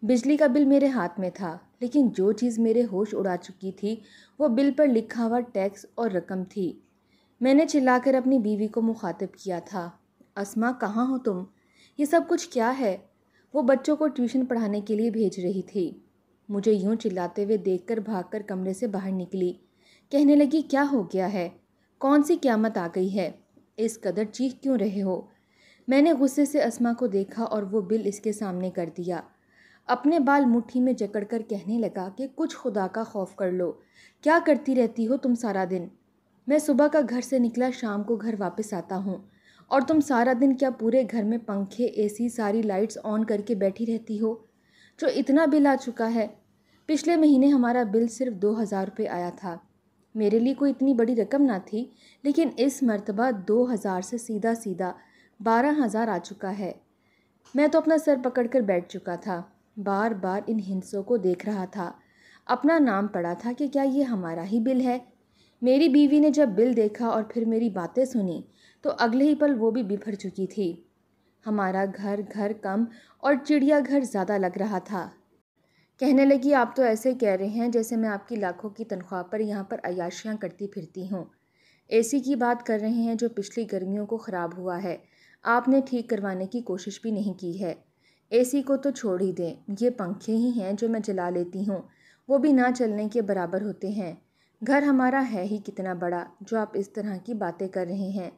بجلی کا بل میرے ہاتھ میں تھا، لیکن جو چیز میرے ہوش اڑا چکی تھی وہ بل پر لکھا ہوا ٹیکس اور رقم تھی۔ میں نے چلا کر اپنی بیوی کو مخاطب کیا تھا، اسما کہاں ہو تم؟ یہ سب کچھ کیا ہے؟ وہ بچوں کو ٹیوشن پڑھانے کے لیے بھیج رہی تھی۔ مجھے یوں چلاتے ہوئے دیکھ کر بھاگ کر کمرے سے باہر نکلی۔ کہنے لگی کیا ہو گیا ہے؟ کون سی قیامت آ گئی ہے؟ اس قدر چیخ کیوں رہے ہو؟ میں نے غصے سے اسما کو دیکھا اور وہ بل اس کے سامنے کر دیا۔ اپنے بال مٹھی میں جکڑ کر کہنے لگا کہ کچھ خدا کا خوف کر لو، کیا کرتی رہتی ہو تم سارا دن؟ میں صبح کا گھر سے نکلا شام کو گھر واپس آتا ہوں، اور تم سارا دن کیا پورے گھر میں پنکھے اے سی ساری لائٹس آن کر کے بیٹھی رہتی ہو؟ جو اتنا بل آ چکا ہے۔ پچھلے مہینے ہمارا بل صرف 2000 روپے آیا تھا۔ میرے لیے کوئی اتنی بڑی رقم نہ تھی، لیکن اس مرتبہ 2000 سے سیدھا 12,000 آ چکا ہے۔ میں تو اپنا سر پکڑ کر بیٹھ چکا تھا، بار بار ان ہندسوں کو دیکھ رہا تھا۔ اپنا نام پڑا تھا کہ کیا یہ ہمارا ہی بل ہے؟ میری بیوی نے جب بل دیکھا اور پھر میری باتیں سنی تو اگلے ہی پل وہ بھی بفر چکی تھی۔ ہمارا گھر کم اور چڑیا گھر زیادہ لگ رہا تھا۔ کہنے لگی آپ تو ایسے کہہ رہے ہیں جیسے میں آپ کی لاکھوں کی تنخواہ پر یہاں پر عیاشیاں کرتی پھرتی ہوں۔ اے سی کی بات کر رہے ہیں جو پچھلی گرمیوں کو خراب ہوا ہے، آپ نے ٹھیک کروانے کی کوشش بھی نہیں کی ہے۔ اے سی کو تو چھوڑ ہی دیں، یہ پنکھے ہی ہیں جو میں چلا لیتی ہوں، وہ بھی نہ چلنے کے برابر ہوتے ہیں۔ گھر ہمارا ہے ہی کتنا بڑا جو آپ اس طرح کی باتیں کر رہے ہیں۔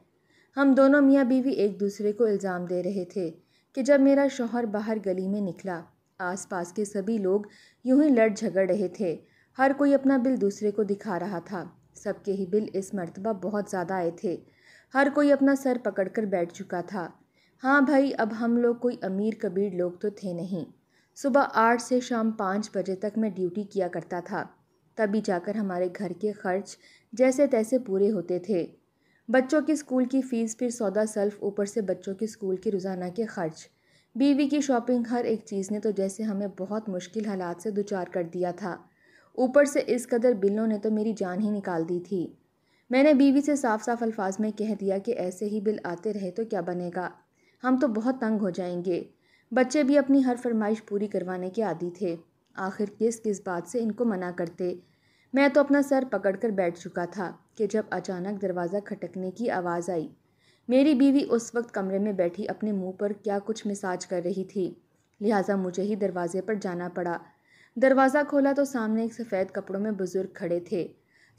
ہم دونوں میاں بیوی ایک دوسرے کو الزام دے رہے تھے کہ جب میرا شوہر باہر گلی میں نکلا، آس پاس کے سبھی لوگ یوں ہی لڑ جھگڑ رہے تھے، ہر کوئی اپنا بل دوسرے کو دکھا رہا تھا۔ سب کے ہی بل اس مرتبہ بہت زیادہ آئے تھے، ہر کوئی اپنا سر پکڑ کر بیٹھ چکا تھا۔ ہاں بھائی، اب ہم لوگ کوئی امیر کبیر لوگ تو تھے نہیں۔ صبح 8 سے شام 5 بجے تک میں ڈیوٹی کیا کرتا تھا، تبھی جا کر ہمارے گھر کے خرچ جیسے تیسے پورے ہوتے تھے۔ بچوں کی اسکول کی فیس، پھر سودا سلف، اوپر سے بچوں کے اسکول کے روزانہ کے خرچ، بیوی کی شاپنگ، ہر ایک چیز نے تو جیسے ہمیں بہت مشکل حالات سے دوچار کر دیا تھا۔ اوپر سے اس قدر بلوں نے تو میری جان ہی نکال دی تھی۔ میں نے بیوی سے صاف صاف الفاظ میں کہہ دیا کہ ایسے ہی بل آتے رہے تو کیا بنے گا، ہم تو بہت تنگ ہو جائیں گے۔ بچے بھی اپنی ہر فرمائش پوری کروانے کے عادی تھے، آخر کس بات سے ان کو منع کرتے۔ میں تو اپنا سر پکڑ کر بیٹھ چکا تھا کہ جب اچانک دروازہ کھٹکنے کی آواز آئی۔ میری بیوی اس وقت کمرے میں بیٹھی اپنے منہ پر کیا کچھ مساج کر رہی تھی، لہٰذا مجھے ہی دروازے پر جانا پڑا۔ دروازہ کھولا تو سامنے ایک سفید کپڑوں میں بزرگ کھڑے تھے،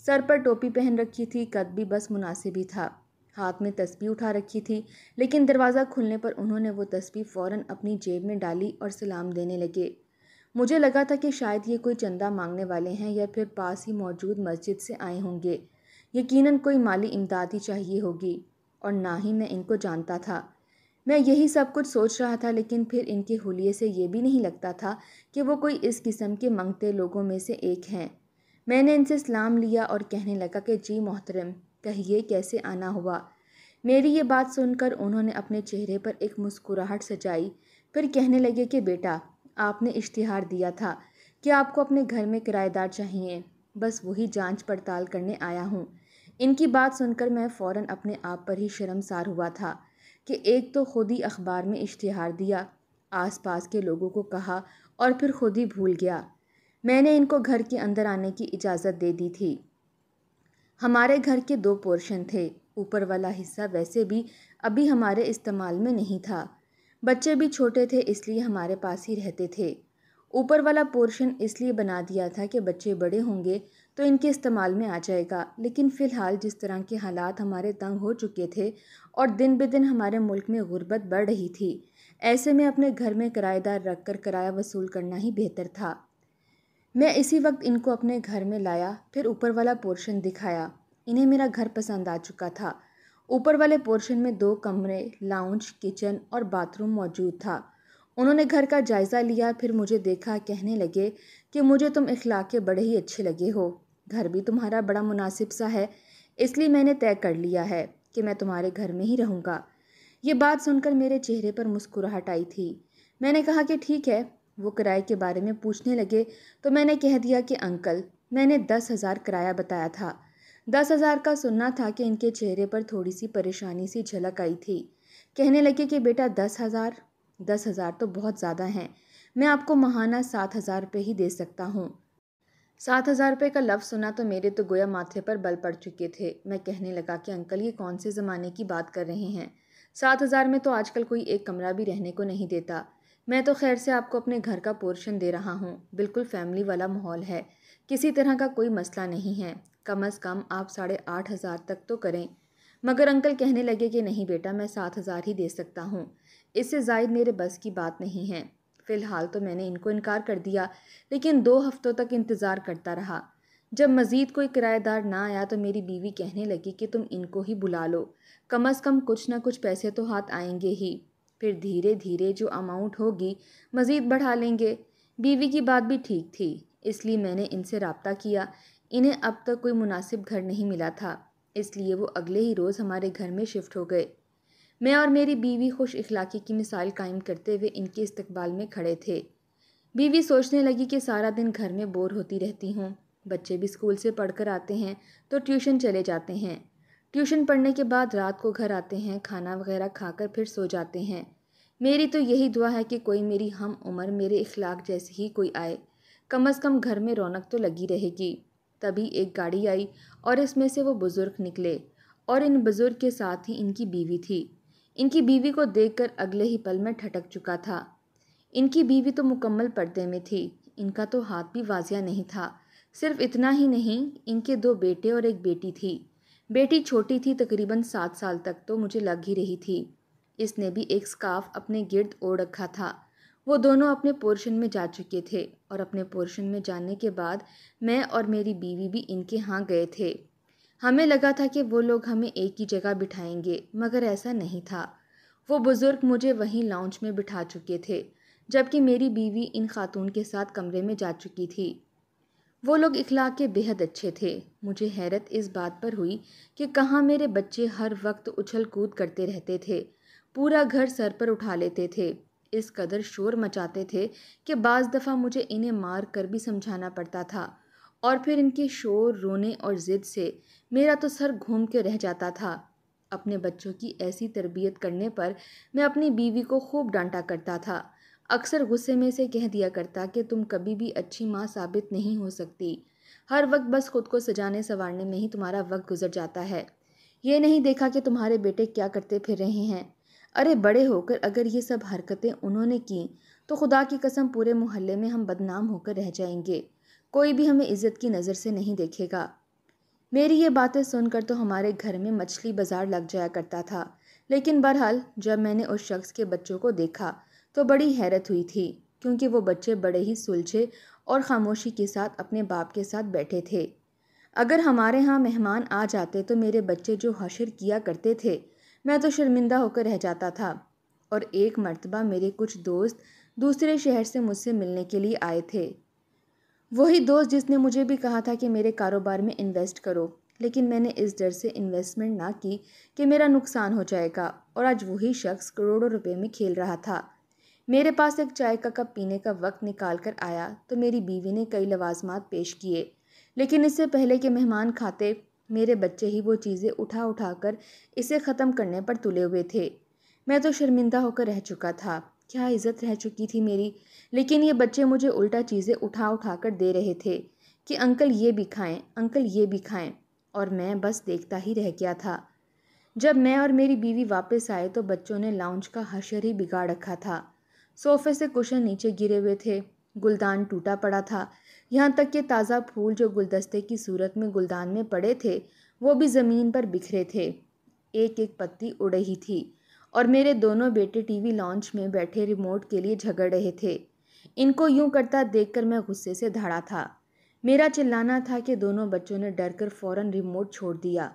سر پر ٹوپی پہن رکھی تھی، قد بھی بس مناسب ہی تھا، ہاتھ میں تسبیح اٹھا رکھی تھی، لیکن دروازہ کھلنے پر انہوں نے وہ تسبیح فوراً اپنی جیب میں ڈالی اور سلام دینے لگے۔ مجھے لگا تھا کہ شاید یہ کوئی چندہ مانگنے والے ہیں یا پھر پاس ہی موجود مسجد سے آئے ہوں گے، یقیناً کوئی مالی امداد ہی چاہیے ہوگی، اور نہ ہی میں ان کو جانتا تھا۔ میں یہی سب کچھ سوچ رہا تھا، لیکن پھر ان کے حلیے سے یہ بھی نہیں لگتا تھا کہ وہ کوئی اس قسم کے منگتے لوگوں میں سے ایک ہیں۔ میں نے ان سے سلام لیا اور کہنے لگا کہ جی محترم، کہیے کیسے آنا ہوا؟ میری یہ بات سن کر انہوں نے اپنے چہرے پر ایک مسکراہٹ سجائی، پھر کہنے لگے کہ بیٹا، آپ نے اشتہار دیا تھا کہ آپ کو اپنے گھر میں کرایہ دار چاہیے، بس وہی جانچ پڑتال کرنے آیا ہوں۔ ان کی بات سن کر میں فوراً اپنے آپ پر ہی شرمسار ہوا تھا کہ ایک تو خود ہی اخبار میں اشتہار دیا، آس پاس کے لوگوں کو کہا اور پھر خود ہی بھول گیا۔ میں نے ان کو گھر کے اندر آنے کی اجازت دے دی تھی۔ ہمارے گھر کے 2 پورشن تھے، اوپر والا حصہ ویسے بھی ابھی ہمارے استعمال میں نہیں تھا، بچے بھی چھوٹے تھے اس لیے ہمارے پاس ہی رہتے تھے۔ اوپر والا پورشن اس لیے بنا دیا تھا کہ بچے بڑے ہوں گے تو ان کے استعمال میں آ جائے گا، لیکن فی الحال جس طرح کے حالات ہمارے تنگ ہو چکے تھے اور دن بہ دن ہمارے ملک میں غربت بڑھ رہی تھی، ایسے میں اپنے گھر میں کرایہ دار رکھ کر کرایہ وصول کرنا ہی بہتر تھا۔ میں اسی وقت ان کو اپنے گھر میں لایا، پھر اوپر والا پورشن دکھایا۔ انہیں میرا گھر پسند آ چکا تھا۔ اوپر والے پورشن میں 2 کمرے، لاؤنج، کچن اور باتھ روم موجود تھا۔ انہوں نے گھر کا جائزہ لیا، پھر مجھے دیکھا، کہنے لگے کہ مجھے تم اخلاق کے بڑے ہی اچھے لگے ہو، گھر بھی تمہارا بڑا مناسب سا ہے، اس لیے میں نے طے کر لیا ہے کہ میں تمہارے گھر میں ہی رہوں گا۔ یہ بات سن کر میرے چہرے پر مسکراہٹ آئی تھی۔ میں نے کہا کہ ٹھیک ہے۔ وہ کرائے کے بارے میں پوچھنے لگے تو میں نے کہہ دیا کہ انکل، میں نے 10,000 کرایہ بتایا تھا۔ 10,000 کا سننا تھا کہ ان کے چہرے پر تھوڑی سی پریشانی سی جھلک آئی تھی۔ کہنے لگے کہ بیٹا 10,000، 10,000 تو بہت زیادہ ہیں، میں آپ کو ماہانہ 7,000 روپے ہی دے سکتا ہوں۔ 7,000 روپے کا لفظ سنا تو میرے تو گویا ماتھے پر بل پڑ چکے تھے۔ میں کہنے لگا کہ انکل یہ کون سے زمانے کی بات کر رہے ہیں؟ 7,000 میں تو آج کل کوئی ایک کمرہ بھی رہنے کو نہیں دیتا۔ میں تو خیر سے آپ کو اپنے گھر کا پورشن دے رہا ہوں، بالکل فیملی والا ماحول ہے، کسی طرح کا کوئی مسئلہ نہیں ہے، کم از کم آپ 8,500 تک تو کریں۔ مگر انکل کہنے لگے کہ نہیں بیٹا، میں 7,000 ہی دے سکتا ہوں، اس سے زائد میرے بس کی بات نہیں ہے۔ فی الحال تو میں نے ان کو انکار کر دیا، لیکن 2 ہفتوں تک انتظار کرتا رہا۔ جب مزید کوئی کرایہ دار نہ آیا تو میری بیوی کہنے لگی کہ تم ان کو ہی بلا لو، کم از کم کچھ نہ کچھ پیسے تو ہاتھ آئیں گے ہی، پھر دھیرے دھیرے جو اماؤنٹ ہوگی مزید بڑھا لیں گے۔ بیوی کی بات بھی ٹھیک تھی، اس لیے میں نے ان سے رابطہ کیا۔ انہیں اب تک کوئی مناسب گھر نہیں ملا تھا، اس لیے وہ اگلے ہی روز ہمارے گھر میں شفٹ ہو گئے۔ میں اور میری بیوی خوش اخلاقی کی مثال قائم کرتے ہوئے ان کے استقبال میں کھڑے تھے۔ بیوی سوچنے لگی کہ سارا دن گھر میں بور ہوتی رہتی ہوں، بچے بھی اسکول سے پڑھ کر آتے ہیں تو ٹیوشن چلے جاتے ہیں، ٹیوشن پڑھنے کے بعد رات کو گھر آتے ہیں، کھانا وغیرہ کھا کر پھر سو جاتے ہیں۔ میری تو یہی دعا ہے کہ کوئی میری ہم عمر میرے اخلاق جیسی ہی کوئی آئے، کم از کم گھر میں رونق تو لگی رہے گی۔ تبھی ایک گاڑی آئی اور اس میں سے وہ بزرگ نکلے، اور ان بزرگ کے ساتھ ہی ان کی بیوی تھی۔ ان کی بیوی کو دیکھ کر اگلے ہی پل میں ٹھٹک چکا تھا۔ ان کی بیوی تو مکمل پردے میں تھی، ان کا تو ہاتھ بھی واضح نہیں تھا۔ صرف اتنا ہی نہیں، ان کے 2 بیٹے اور ایک بیٹی تھی۔ بیٹی چھوٹی تھی، تقریباً 7 سال تک تو مجھے لگ ہی رہی تھی۔ اس نے بھی ایک سکارف اپنے گرد اوڑھ رکھا تھا۔ وہ دونوں اپنے پورشن میں جا چکے تھے، اور اپنے پورشن میں جانے کے بعد میں اور میری بیوی بھی ان کے ہاں گئے تھے۔ ہمیں لگا تھا کہ وہ لوگ ہمیں ایک ہی جگہ بٹھائیں گے، مگر ایسا نہیں تھا۔ وہ بزرگ مجھے وہیں لاؤنج میں بٹھا چکے تھے، جبکہ میری بیوی ان خاتون کے ساتھ کمرے میں جا چکی تھی۔ وہ لوگ اخلاق کے بے حد اچھے تھے۔ مجھے حیرت اس بات پر ہوئی کہ کہاں میرے بچے ہر وقت اچھل کود کرتے رہتے تھے، پورا گھر سر پر اٹھا لیتے تھے، اس قدر شور مچاتے تھے کہ بعض دفعہ مجھے انہیں مار کر بھی سمجھانا پڑتا تھا، اور پھر ان کے شور، رونے اور ضد سے میرا تو سر گھوم کے رہ جاتا تھا۔ اپنے بچوں کی ایسی تربیت کرنے پر میں اپنی بیوی کو خوب ڈانٹا کرتا تھا، اکثر غصے میں سے کہہ دیا کرتا کہ تم کبھی بھی اچھی ماں ثابت نہیں ہو سکتی، ہر وقت بس خود کو سجانے سنوارنے میں ہی تمہارا وقت گزر جاتا ہے، یہ نہیں دیکھا کہ تمہارے بیٹے کیا کرتے پھر رہے ہیں۔ ارے بڑے ہو کر اگر یہ سب حرکتیں انہوں نے کی تو خدا کی قسم پورے محلے میں ہم بدنام ہو کر رہ جائیں گے، کوئی بھی ہمیں عزت کی نظر سے نہیں دیکھے گا۔ میری یہ باتیں سن کر تو ہمارے گھر میں مچھلی بازار لگ جایا کرتا تھا، لیکن بہرحال جب میں نے اس شخص کے بچوں کو دیکھا تو بڑی حیرت ہوئی تھی، کیونکہ وہ بچے بڑے ہی سلجھے اور خاموشی کے ساتھ اپنے باپ کے ساتھ بیٹھے تھے۔ اگر ہمارے ہاں مہمان آ جاتے تو میرے بچے جو حشر کیا کرتے تھے، میں تو شرمندہ ہو کر رہ جاتا تھا۔ اور ایک مرتبہ میرے کچھ دوست دوسرے شہر سے مجھ سے ملنے کے لیے آئے تھے، وہی دوست جس نے مجھے بھی کہا تھا کہ میرے کاروبار میں انویسٹ کرو، لیکن میں نے اس ڈر سے انویسٹمنٹ نہ کی کہ میرا نقصان ہو جائے گا، اور آج وہی شخص کروڑوں روپے میں کھیل رہا تھا۔ میرے پاس ایک چائے کا کپ پینے کا وقت نکال کر آیا تو میری بیوی نے کئی لوازمات پیش کیے، لیکن اس سے پہلے کہ مہمان کھاتے، میرے بچے ہی وہ چیزیں اٹھا اٹھا کر اسے ختم کرنے پر تلے ہوئے تھے۔ میں تو شرمندہ ہو کر رہ چکا تھا، کیا عزت رہ چکی تھی میری، لیکن یہ بچے مجھے الٹا چیزیں اٹھا اٹھا کر دے رہے تھے کہ انکل یہ بھی کھائیں، انکل یہ بھی کھائیں، اور میں بس دیکھتا ہی رہ گیا تھا۔ جب میں اور میری بیوی واپس آئے تو بچوں نے لاؤنج کا حشر ہی بگاڑ رکھا تھا۔ صوفے سے کشن نیچے گرے ہوئے تھے، گلدان ٹوٹا پڑا تھا، یہاں تک کہ تازہ پھول جو گلدستے کی صورت میں گلدان میں پڑے تھے وہ بھی زمین پر بکھرے تھے، ایک ایک پتی اڑ رہی تھی، اور میرے دونوں بیٹے ٹی وی لاؤنج میں بیٹھے ریموٹ کے لیے جھگڑ رہے تھے۔ ان کو یوں کرتا دیکھ کر میں غصے سے دھڑا تھا۔ میرا چلانا تھا کہ دونوں بچوں نے ڈر کر فوراً ریموٹ چھوڑ دیا۔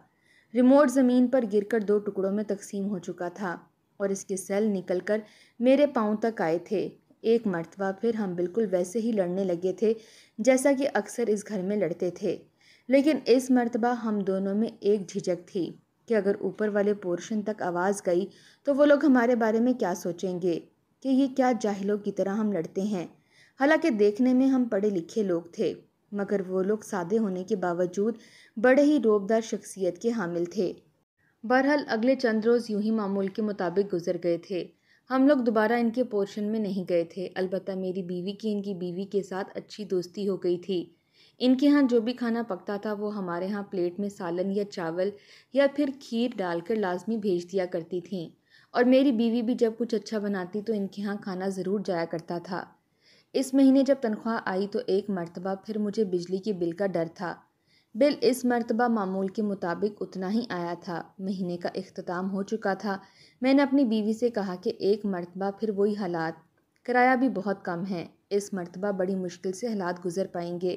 ریموٹ زمین پر گر کر 2 ٹکڑوں میں تقسیم ہو چکا تھا، اور اس کے سیل نکل کر میرے پاؤں تک آئے تھے۔ ایک مرتبہ پھر ہم بالکل ویسے ہی لڑنے لگے تھے جیسا کہ اکثر اس گھر میں لڑتے تھے، لیکن اس مرتبہ ہم دونوں میں ایک جھجک تھی کہ اگر اوپر والے پورشن تک آواز گئی تو وہ لوگ ہمارے بارے میں کیا سوچیں گے کہ یہ کیا جاہلوں کی طرح ہم لڑتے ہیں۔ حالانکہ دیکھنے میں ہم پڑھے لکھے لوگ تھے، مگر وہ لوگ سادے ہونے کے باوجود بڑے ہی رعبدار شخصیت کے حامل تھے۔ بہرحال اگلے چند روز یوں ہی معمول کے مطابق گزر گئے تھے۔ ہم لوگ دوبارہ ان کے پورشن میں نہیں گئے تھے، البتہ میری بیوی کی ان کی بیوی کے ساتھ اچھی دوستی ہو گئی تھی۔ ان کے ہاں جو بھی کھانا پکتا تھا وہ ہمارے ہاں پلیٹ میں سالن یا چاول یا پھر کھیر ڈال کر لازمی بھیج دیا کرتی تھیں، اور میری بیوی بھی جب کچھ اچھا بناتی تو ان کے ہاں کھانا ضرور جایا کرتا تھا۔ اس مہینے جب تنخواہ آئی تو ایک مرتبہ پھر مجھے بجلی کی بل کا ڈر تھا۔ بل اس مرتبہ معمول کے مطابق اتنا ہی آیا تھا۔ مہینے کا اختتام ہو چکا تھا۔ میں نے اپنی بیوی سے کہا کہ ایک مرتبہ پھر وہی حالات، کرایہ بھی بہت کم ہے، اس مرتبہ بڑی مشکل سے حالات گزر پائیں گے۔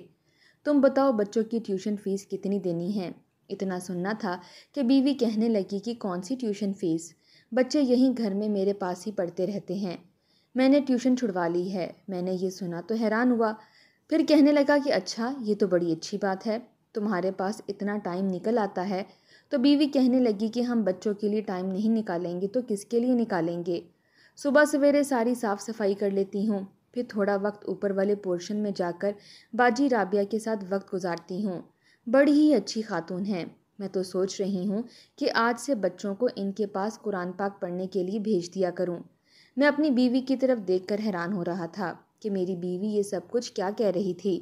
تم بتاؤ بچوں کی ٹیوشن فیس کتنی دینی ہے؟ اتنا سننا تھا کہ بیوی کہنے لگی کہ کون سی ٹیوشن فیس، بچے یہیں گھر میں میرے پاس ہی پڑھتے رہتے ہیں، میں نے ٹیوشن چھڑوا لی ہے۔ میں نے یہ سنا تو حیران ہوا، پھر کہنے لگا کہ اچھا، یہ تو بڑی اچھی بات ہے، تمہارے پاس اتنا ٹائم نکل آتا ہے۔ تو بیوی کہنے لگی کہ ہم بچوں کے لیے ٹائم نہیں نکالیں گے تو کس کے لیے نکالیں گے؟ صبح سویرے ساری صاف صفائی کر لیتی ہوں، پھر تھوڑا وقت اوپر والے پورشن میں جا کر باجی رابعہ کے ساتھ وقت گزارتی ہوں، بڑی ہی اچھی خاتون ہے۔ میں تو سوچ رہی ہوں کہ آج سے بچوں کو ان کے پاس قرآن پاک پڑھنے کے لیے بھیج دیا کروں۔ میں اپنی بیوی کی طرف دیکھ کر حیران ہو رہا تھا کہ میری بیوی یہ سب کچھ کیا کہہ رہی تھی۔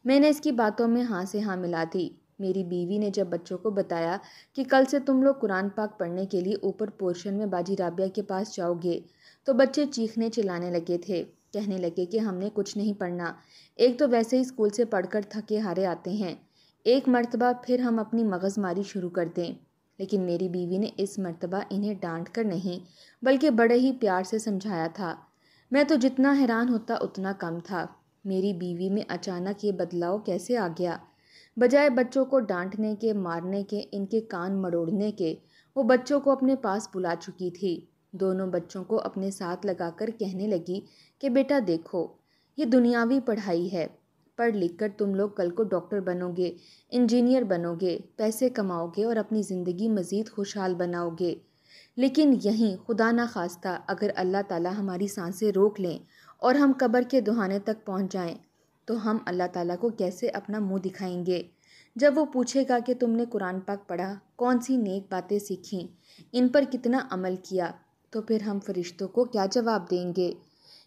میں نے اس کی باتوں میں ہاں سے ہاں ملا دی۔ میری بیوی نے جب بچوں کو بتایا کہ کل سے تم لوگ قرآن پاک پڑھنے کے لیے اوپر پورشن میں باجی رابعہ کے پاس جاؤ گے، تو بچے چیخنے چلانے لگے تھے، کہنے لگے کہ ہم نے کچھ نہیں پڑھنا، ایک تو ویسے ہی اسکول سے پڑھ کر تھکے ہارے آتے ہیں، ایک مرتبہ پھر ہم اپنی مغز ماری شروع کر دیں۔ لیکن میری بیوی نے اس مرتبہ انہیں ڈانٹ کر نہیں بلکہ بڑے ہی پیار سے سمجھایا تھا۔ میں تو جتنا حیران ہوتا اتنا کم تھا، میری بیوی میں اچانک یہ بدلاؤ کیسے آ گیا؟ بجائے بچوں کو ڈانٹنے کے، مارنے کے، ان کے کان مڑوڑنے کے، وہ بچوں کو اپنے پاس بلا چکی تھی۔ دونوں بچوں کو اپنے ساتھ لگا کر کہنے لگی کہ بیٹا دیکھو، یہ دنیاوی پڑھائی ہے، پڑھ لکھ کر تم لوگ کل کو ڈاکٹر بنو گے، انجینئر بنو گے، پیسے کماؤ گے اور اپنی زندگی مزید خوشحال بناؤ گے۔ لیکن یہیں خدا نخواستہ اگر اللہ تعالیٰ ہماری سانسیں روک لیں اور ہم قبر کے دہانے تک پہنچ جائیں تو ہم اللہ تعالیٰ کو کیسے اپنا منہ دکھائیں گے؟ جب وہ پوچھے گا کہ تم نے قرآن پاک پڑھا، کون سی نیک باتیں سیکھیں، ان پر کتنا عمل کیا، تو پھر ہم فرشتوں کو کیا جواب دیں گے؟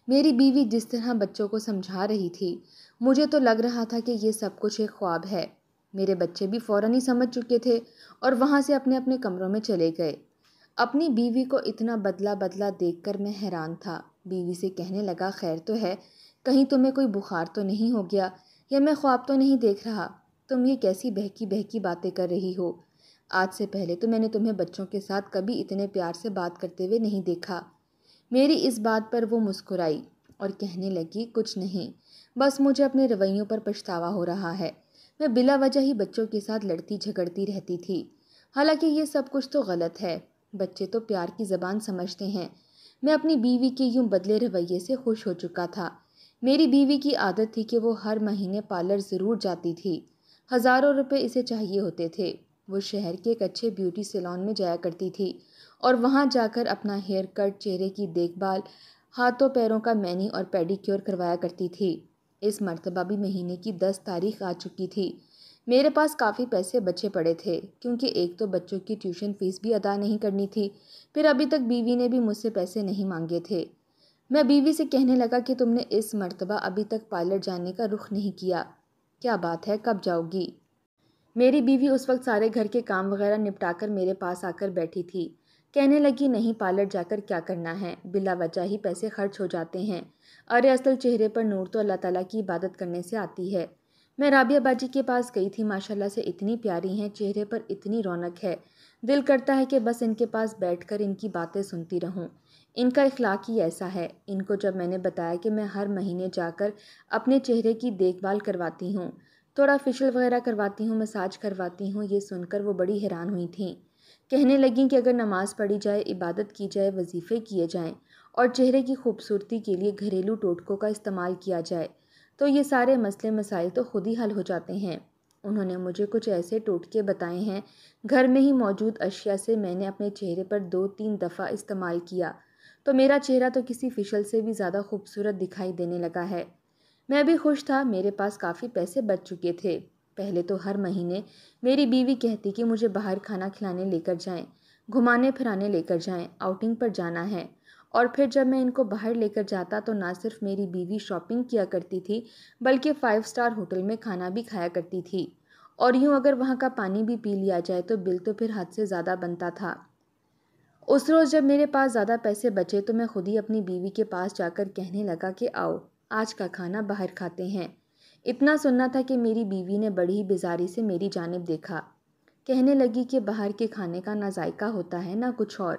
میری بیوی جس طرح بچوں کو سمجھا رہی تھی، مجھے تو لگ رہا تھا کہ یہ سب کچھ ایک خواب ہے۔ میرے بچے بھی فوراً ہی سمجھ چکے تھے اور وہاں سے اپنے اپنے کمروں میں چلے گئے۔ اپنی بیوی کو اتنا بدلا بدلا دیکھ کر میں حیران تھا۔ بیوی سے کہنے لگا، خیر تو ہے، کہیں تمہیں کوئی بخار تو نہیں ہو گیا، یا میں خواب تو نہیں دیکھ رہا؟ تم یہ کیسی بہکی بہکی باتیں کر رہی ہو؟ آج سے پہلے تو میں نے تمہیں بچوں کے ساتھ کبھی اتنے پیار سے بات کرتے ہوئے نہیں دیکھا۔ میری اس بات پر وہ مسکرائی اور کہنے لگی، کچھ نہیں، بس مجھے اپنے رویوں پر پچھتاوا ہو رہا ہے، میں بلا وجہ ہی بچوں کے ساتھ لڑتی جھگڑتی رہتی تھی، حالانکہ یہ سب کچھ تو غلط ہے، بچے تو پیار کی زبان سمجھتے ہیں۔ میں اپنی بیوی کے یوں بدلے رویے سے خوش ہو چکا تھا۔ میری بیوی کی عادت تھی کہ وہ ہر مہینے پارلر ضرور جاتی تھی، ہزاروں روپے اسے چاہیے ہوتے تھے۔ وہ شہر کے ایک اچھے بیوٹی سیلون میں جایا کرتی تھی اور وہاں جا کر اپنا ہیئر کٹ، چہرے کی دیکھ بھال، ہاتھوں پیروں کا مینی اور پیڈی کیور کروایا کرتی تھی۔ اس مرتبہ بھی مہینے کی 10 تاریخ آ چکی تھی۔ میرے پاس کافی پیسے بچے پڑے تھے، کیونکہ ایک تو بچوں کی ٹیوشن فیس بھی ادا نہیں کرنی تھی، پھر ابھی تک بیوی نے بھی مجھ سے پیسے نہیں مانگے تھے۔ میں بیوی سے کہنے لگا کہ تم نے اس مرتبہ ابھی تک پارلر جانے کا رخ نہیں کیا، کیا بات ہے، کب جاؤ گی؟ میری بیوی اس وقت سارے گھر کے کام وغیرہ نپٹا کر میرے پاس آ کر بیٹھی تھی، کہنے لگی، نہیں، پارلر جا کر کیا کرنا ہے، بلا وجہ ہی پیسے خرچ ہو جاتے ہیں، ارے اصل چہرے پر نور تو اللہ تعالیٰ کی عبادت کرنے سے آتی ہے۔ میں رابعہ باجی کے پاس گئی تھی، ماشاءاللہ سے اتنی پیاری ہیں، چہرے پر اتنی رونق ہے، دل کرتا ہے کہ بس ان کے پاس بیٹھ کر ان کی باتیں سنتی رہوں۔ ان کا اخلاق ہی ایسا ہے۔ ان کو جب میں نے بتایا کہ میں ہر مہینے جا کر اپنے چہرے کی دیکھ بھال کرواتی ہوں، تھوڑا فیشل وغیرہ کرواتی ہوں، مساج کرواتی ہوں، یہ سن کر وہ بڑی حیران ہوئی تھیں۔ کہنے لگیں کہ اگر نماز پڑھی جائے، عبادت کی جائے، وظیفے کیے جائیں اور چہرے کی خوبصورتی کے لیے گھریلو ٹوٹکوں کا استعمال کیا جائے تو یہ سارے مسئلے مسائل تو خود ہی حل ہو جاتے ہیں۔ انہوں نے مجھے کچھ ایسے ٹوٹکے بتائے ہیں، گھر میں ہی موجود اشیاء سے میں نے اپنے چہرے پر 2-3 دفعہ استعمال کیا تو میرا چہرہ تو کسی فیشل سے بھی زیادہ خوبصورت دکھائی دینے لگا ہے۔ میں بھی خوش تھا، میرے پاس کافی پیسے بچ چکے تھے۔ پہلے تو ہر مہینے میری بیوی کہتی کہ مجھے باہر کھانا کھلانے لے کر جائیں، گھمانے پھرانے لے کر جائیں، آؤٹنگ پر جانا ہے، اور پھر جب میں ان کو باہر لے کر جاتا تو نہ صرف میری بیوی شاپنگ کیا کرتی تھی بلکہ 5 اسٹار ہوٹل میں کھانا بھی کھایا کرتی تھی، اور یوں اگر وہاں کا پانی بھی پی لیا جائے تو بل تو پھر حد سے زیادہ بنتا تھا۔ اس روز جب میرے پاس زیادہ پیسے بچے تو میں خود ہی اپنی بیوی کے پاس جا کر کہنے لگا کہ آؤ آج کا کھانا باہر کھاتے ہیں۔ اتنا سننا تھا کہ میری بیوی نے بڑی ہی بیزاری سے میری جانب دیکھا، کہنے لگی کہ باہر کے کھانے کا نہ ذائقہ ہوتا ہے نہ کچھ اور،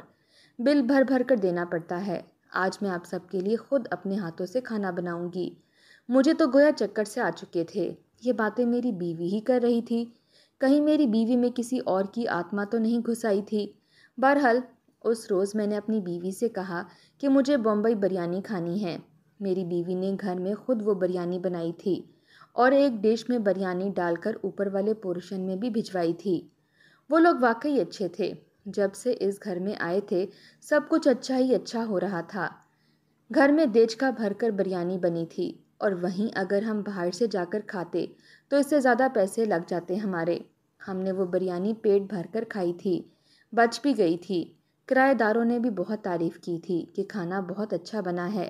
بل بھر بھر کر دینا پڑتا ہے۔ آج میں آپ سب کے لیے خود اپنے ہاتھوں سے کھانا بناؤں گی۔ مجھے تو گویا چکر سے آ چکے تھے، یہ باتیں میری بیوی ہی کر رہی تھی، کہیں میری بیوی میں کسی اور کی آتما تو نہیں گھس آئی تھی۔ بہرحال اس روز میں نے اپنی بیوی سے کہا کہ مجھے بمبئی بریانی کھانی ہے۔ میری بیوی نے گھر میں خود وہ بریانی بنائی تھی اور ایک ڈش میں بریانی ڈال کر اوپر والے پورشن میں بھی بھجوائی تھی۔ وہ لوگ واقعی اچھے تھے، جب سے اس گھر میں آئے تھے سب کچھ اچھا ہی اچھا ہو رہا تھا۔ گھر میں دیچکا بھر کر بریانی بنی تھی، اور وہیں اگر ہم باہر سے جا کر کھاتے تو اس سے زیادہ پیسے لگ جاتے ہمارے۔ ہم نے وہ بریانی پیٹ بھر کر کھائی تھی، بچ بھی گئی تھی۔ کرایہ داروں نے بھی بہت تعریف کی تھی کہ کھانا بہت اچھا بنا ہے۔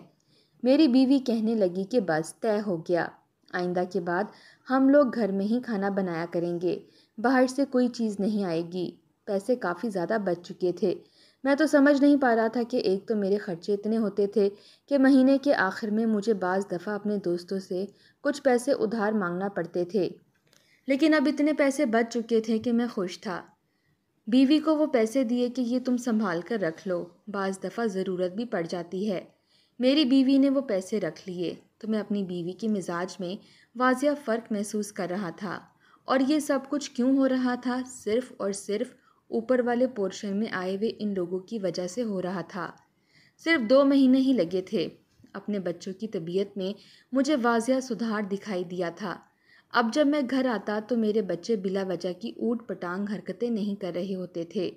میری بیوی کہنے لگی کہ بس طے ہو گیا، آئندہ کے بعد ہم لوگ گھر میں ہی کھانا بنایا کریں گے، باہر سے کوئی چیز نہیں آئے گی۔ پیسے کافی زیادہ بچ چکے تھے۔ میں تو سمجھ نہیں پا رہا تھا کہ ایک تو میرے خرچے اتنے ہوتے تھے کہ مہینے کے آخر میں مجھے بعض دفعہ اپنے دوستوں سے کچھ پیسے ادھار مانگنا پڑتے تھے، لیکن اب اتنے پیسے بچ چکے تھے کہ میں خوش تھا۔ بیوی کو وہ پیسے دیے کہ یہ تم سنبھال کر رکھ لو، بعض دفعہ ضرورت بھی پڑ جاتی ہے۔ میری بیوی نے وہ پیسے رکھ لیے تو میں اپنی بیوی کے مزاج میں واضح فرق محسوس کر رہا تھا، اور یہ سب کچھ کیوں ہو رہا تھا؟ صرف اور صرف اوپر والے پورشن میں آئے ہوئے ان لوگوں کی وجہ سے ہو رہا تھا۔ صرف 2 مہینے ہی لگے تھے، اپنے بچوں کی طبیعت میں مجھے واضح سدھار دکھائی دیا تھا۔ اب جب میں گھر آتا تو میرے بچے بلا وجہ کی اوٹ پٹانگ حرکتیں نہیں کر رہے ہوتے تھے،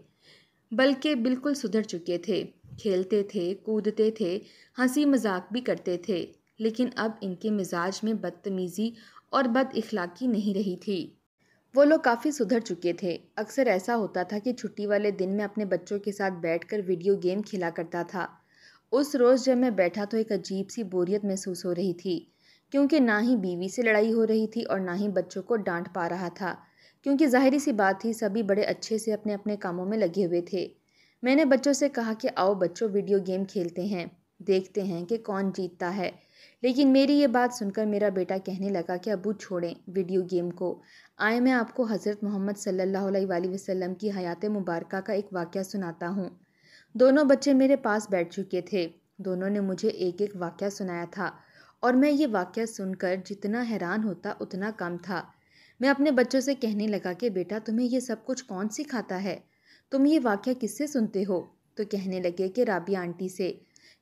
بلکہ بالکل سدھر چکے تھے، کھیلتے تھے، کودتے تھے، ہنسی مذاق بھی کرتے تھے، لیکن اب ان کے مزاج میں بدتمیزی اور بد اخلاقی نہیں رہی تھی۔ وہ لوگ کافی سدھر چکے تھے۔ اکثر ایسا ہوتا تھا کہ چھٹی والے دن میں اپنے بچوں کے ساتھ بیٹھ کر ویڈیو گیم کھیلا کرتا تھا۔ اس روز جب میں بیٹھا تو ایک عجیب سی بوریت محسوس ہو رہی تھی، کیونکہ نہ ہی بیوی سے لڑائی ہو رہی تھی اور نہ ہی بچوں کو ڈانٹ پا رہا تھا، کیونکہ ظاہری سی بات تھی سبھی بڑے اچھے سے اپنے اپنے کاموں میں لگے ہوئے تھے۔ میں نے بچوں سے کہا کہ آؤ بچوں ویڈیو گیم کھیلتے ہیں، دیکھتے ہیں کہ کون جیتتا ہے، لیکن میری یہ بات سن کر میرا بیٹا کہنے لگا کہ ابو چھوڑیں ویڈیو گیم کو، آئے میں آپ کو حضرت محمد صلی اللہ علیہ وآلہ وسلم کی حیات مبارکہ کا ایک واقعہ سناتا ہوں۔ دونوں بچے میرے پاس بیٹھ چکے تھے، دونوں نے مجھے ایک ایک واقعہ سنایا تھا، اور میں یہ واقعہ سن کر جتنا حیران ہوتا اتنا کم تھا۔ میں اپنے بچوں سے کہنے لگا کہ بیٹا تمہیں یہ سب کچھ کون سکھاتا ہے؟ تم یہ واقعہ کس سے سنتے ہو؟ تو کہنے لگے کہ رابعہ آنٹی سے۔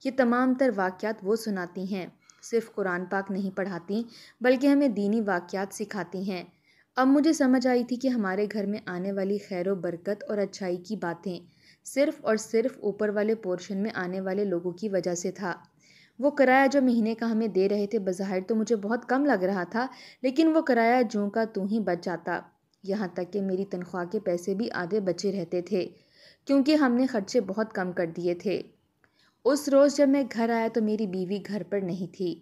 یہ تمام تر واقعات وہ سناتی ہیں، صرف قرآن پاک نہیں پڑھاتی بلکہ ہمیں دینی واقعات سکھاتی ہیں۔ اب مجھے سمجھ آئی تھی کہ ہمارے گھر میں آنے والی خیر و برکت اور اچھائی کی باتیں صرف اور صرف اوپر والے پورشن میں آنے والے لوگوں کی وجہ سے تھا۔ وہ کرایہ جو مہینے کا ہمیں دے رہے تھے بظاہر تو مجھے بہت کم لگ رہا تھا، لیکن وہ کرایہ جوں کا توں ہی بچ جاتا، یہاں تک کہ میری تنخواہ کے پیسے بھی آدھے بچے رہتے تھے، کیونکہ ہم نے خرچے بہت کم کر دیے تھے۔ اس روز جب میں گھر آیا تو میری بیوی گھر پر نہیں تھی،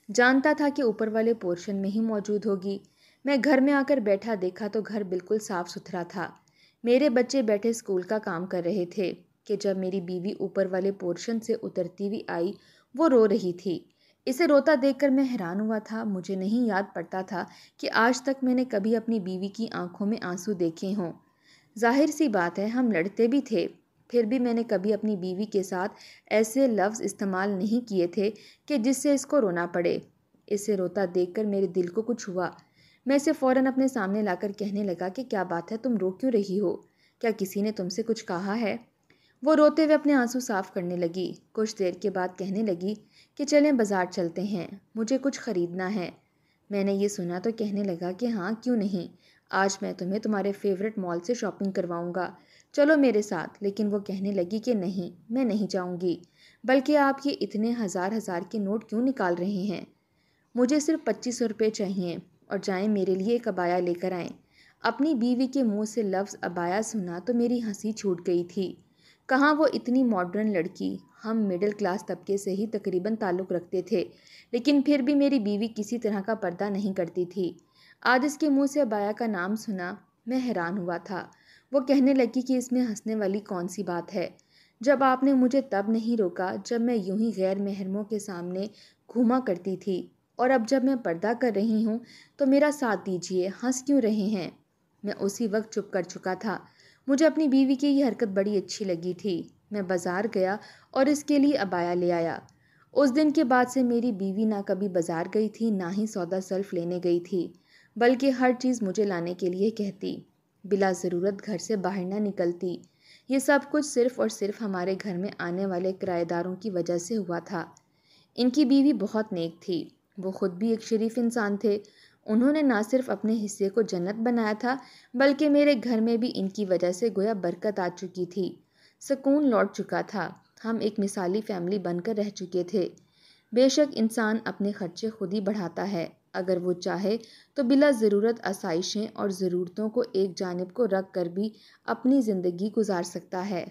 جانتا تھا کہ اوپر والے پورشن میں ہی موجود ہوگی۔ میں گھر میں آ کر بیٹھا دیکھا تو گھر بالکل صاف ستھرا تھا، میرے بچے بیٹھے اسکول کا کام کر رہے تھے کہ جب میری بیوی اوپر والے پورشن سے اترتی ہوئی آئی، وہ رو رہی تھی۔ اسے روتا دیکھ کر میں حیران ہوا تھا، مجھے نہیں یاد پڑتا تھا کہ آج تک میں نے کبھی اپنی بیوی کی آنکھوں میں آنسو دیکھے ہوں۔ ظاہر سی بات ہے ہم لڑتے بھی تھے، پھر بھی میں نے کبھی اپنی بیوی کے ساتھ ایسے لفظ استعمال نہیں کیے تھے کہ جس سے اس کو رونا پڑے۔ اسے روتا دیکھ کر میرے دل کو کچھ ہوا، میں اسے فوراً اپنے سامنے لا کر کہنے لگا کہ کیا بات ہے، تم رو کیوں رہی ہو؟ کیا کسی نے تم سے کچھ کہا ہے؟ وہ روتے ہوئے اپنے آنسو صاف کرنے لگی، کچھ دیر کے بعد کہنے لگی کہ چلیں بازار چلتے ہیں، مجھے کچھ خریدنا ہے۔ میں نے یہ سنا تو کہنے لگا کہ ہاں کیوں نہیں، آج میں تمہیں تمہارے فیورٹ مال سے شاپنگ کرواؤں گا، چلو میرے ساتھ۔ لیکن وہ کہنے لگی کہ نہیں، میں نہیں جاؤں گی، بلکہ آپ یہ اتنے ہزار کے نوٹ کیوں نکال رہے ہیں؟ مجھے صرف 2500 روپے چاہیے، اور جائیں میرے لیے ایک عبایا لے کر آئیں۔ اپنی بیوی کے منہ سے لفظ عبایا سنا تو میری ہنسی چھوٹ گئی تھی۔ کہاں وہ اتنی ماڈرن لڑکی۔ ہم مڈل کلاس طبقے سے ہی تقریباً تعلق رکھتے تھے، لیکن پھر بھی میری بیوی کسی طرح کا پردہ نہیں کرتی تھی۔ آج اس کے منہ سے ابایا کا نام سنا، میں حیران ہوا تھا۔ وہ کہنے لگی کہ اس میں ہنسنے والی کون سی بات ہے؟ جب آپ نے مجھے تب نہیں روکا جب میں یوں ہی غیر محرموں کے سامنے گھوما کرتی تھی، اور اب جب میں پردہ کر رہی ہوں تو میرا ساتھ دیجیے، ہنس کیوں رہے ہیں؟ میں اسی وقت چپ کر چکا تھا۔ مجھے اپنی بیوی کی یہ حرکت بڑی اچھی لگی تھی۔ میں بازار گیا اور اس کے لیے ابایا لے آیا۔ اس دن کے بعد سے میری بیوی نہ کبھی بازار گئی تھی، نہ ہی سودا سلف لینے گئی تھی، بلکہ ہر چیز مجھے لانے کے لیے کہتی، بلا ضرورت گھر سے باہر نہ نکلتی۔ یہ سب کچھ صرف اور صرف ہمارے گھر میں آنے والے کرایہ داروں کی وجہ سے ہوا تھا۔ ان کی بیوی بہت نیک تھی، وہ خود بھی ایک شریف انسان تھے۔ انہوں نے نہ صرف اپنے حصے کو جنت بنایا تھا، بلکہ میرے گھر میں بھی ان کی وجہ سے گویا برکت آ چکی تھی، سکون لوٹ چکا تھا۔ ہم ایک مثالی فیملی بن کر رہ چکے تھے۔ بے شک انسان اپنے خرچے خود ہی بڑھاتا ہے، اگر وہ چاہے تو بلا ضرورت آسائشیں اور ضرورتوں کو ایک جانب کو رکھ کر بھی اپنی زندگی گزار سکتا ہے۔